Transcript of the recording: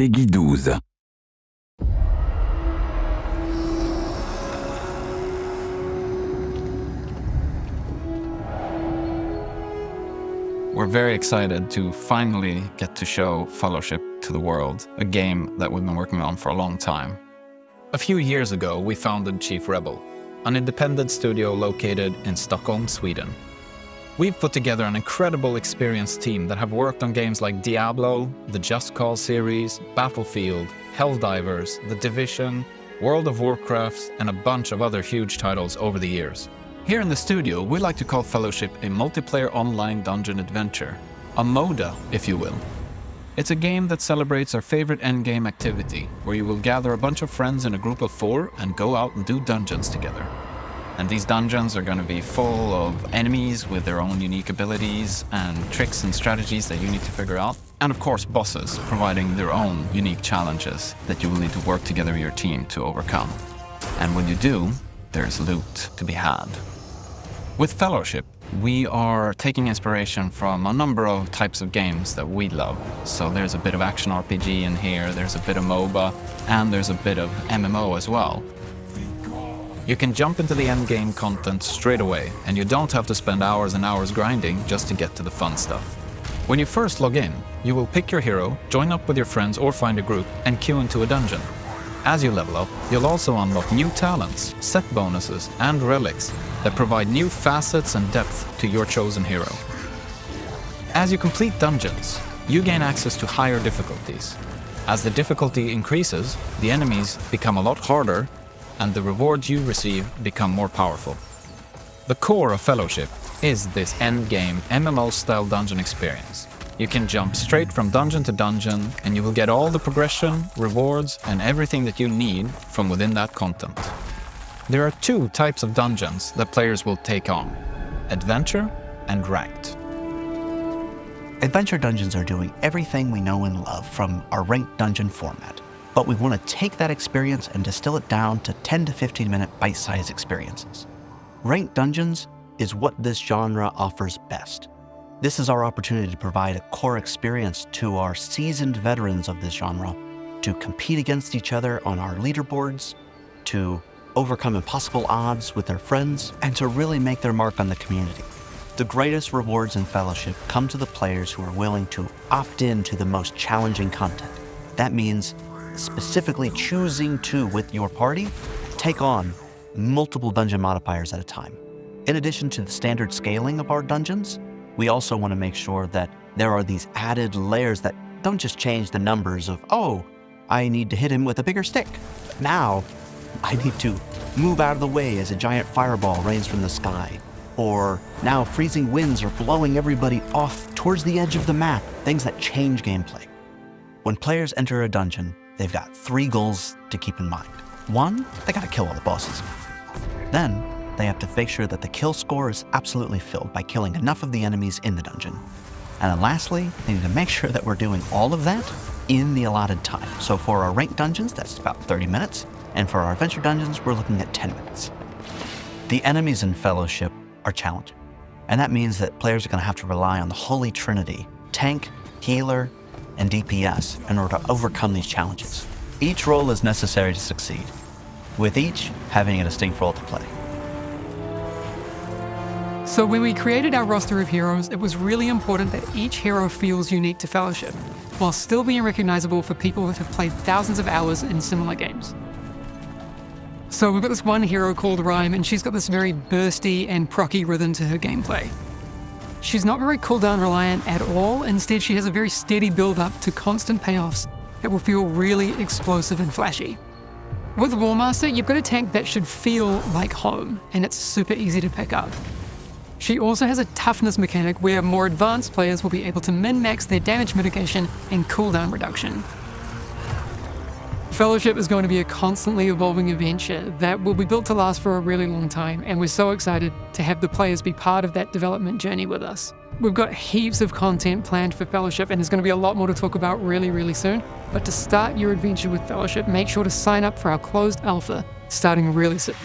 Peggy 12. We're very excited to finally get to show Fellowship to the world, a game that we've been working on for a long time. A few years ago, we founded Chief Rebel, an independent studio located in Stockholm, Sweden. We've put together an incredible experienced team that have worked on games like Diablo, the Just Cause series, Battlefield, Helldivers, The Division, World of Warcraft, and a bunch of other huge titles over the years. Here in the studio, we like to call Fellowship a multiplayer online dungeon adventure, a MODA, if you will. It's a game that celebrates our favorite endgame activity, where you will gather a bunch of friends in a group of 4 and go out and do dungeons together. And these dungeons are going to be full of enemies with their own unique abilities and tricks and strategies that you need to figure out. And of course, bosses providing their own unique challenges that you will need to work together with your team to overcome. And when you do, there's loot to be had. With Fellowship, we are taking inspiration from a number of types of games that we love. So there's a bit of action RPG in here, there's a bit of MOBA, and there's a bit of MMO as well. You can jump into the endgame content straight away, and you don't have to spend hours and hours grinding just to get to the fun stuff. When you first log in, you will pick your hero, join up with your friends or find a group, and queue into a dungeon. As you level up, you'll also unlock new talents, set bonuses, and relics that provide new facets and depth to your chosen hero. As you complete dungeons, you gain access to higher difficulties. As the difficulty increases, the enemies become a lot harder, and the rewards you receive become more powerful. The core of Fellowship is this endgame MMO-style dungeon experience. You can jump straight from dungeon to dungeon, and you will get all the progression, rewards, and everything that you need from within that content. There are 2 types of dungeons that players will take on: Adventure and Ranked. Adventure dungeons are doing everything we know and love from our ranked dungeon format, but we want to take that experience and distill it down to 10 to 15 minute bite-sized experiences. Ranked dungeons is what this genre offers best. This is our opportunity to provide a core experience to our seasoned veterans of this genre, to compete against each other on our leaderboards, to overcome impossible odds with their friends, and to really make their mark on the community. The greatest rewards in Fellowship come to the players who are willing to opt in to the most challenging content. That means specifically choosing to, with your party, take on multiple dungeon modifiers at a time. In addition to the standard scaling of our dungeons, we also want to make sure that there are these added layers that don't just change the numbers of, oh, I need to hit him with a bigger stick. Now, I need to move out of the way as a giant fireball rains from the sky. Or now freezing winds are blowing everybody off towards the edge of the map, things that change gameplay. When players enter a dungeon, they've got 3 goals to keep in mind. 1, they gotta kill all the bosses. Then, they have to make sure that the kill score is absolutely filled by killing enough of the enemies in the dungeon. And then lastly, they need to make sure that we're doing all of that in the allotted time. So for our ranked dungeons, that's about 30 minutes. And for our adventure dungeons, we're looking at 10 minutes. The enemies in Fellowship are challenging. And that means that players are gonna have to rely on the holy trinity: tank, healer, and DPS in order to overcome these challenges. Each role is necessary to succeed, with each having a distinct role to play. So when we created our roster of heroes, it was really important that each hero feels unique to Fellowship, while still being recognizable for people that have played thousands of hours in similar games. So we've got this one hero called Rhyme, and she's got this very bursty and procky rhythm to her gameplay. She's not very cooldown reliant at all. Instead, she has a very steady build-up to constant payoffs that will feel really explosive and flashy. With Warmaster, you've got a tank that should feel like home, and it's super easy to pick up. She also has a toughness mechanic where more advanced players will be able to min-max their damage mitigation and cooldown reduction. Fellowship is going to be a constantly evolving adventure that will be built to last for a really long time, and we're so excited to have the players be part of that development journey with us. We've got heaps of content planned for Fellowship, and there's going to be a lot more to talk about really soon. But to start your adventure with Fellowship, make sure to sign up for our closed alpha starting really soon.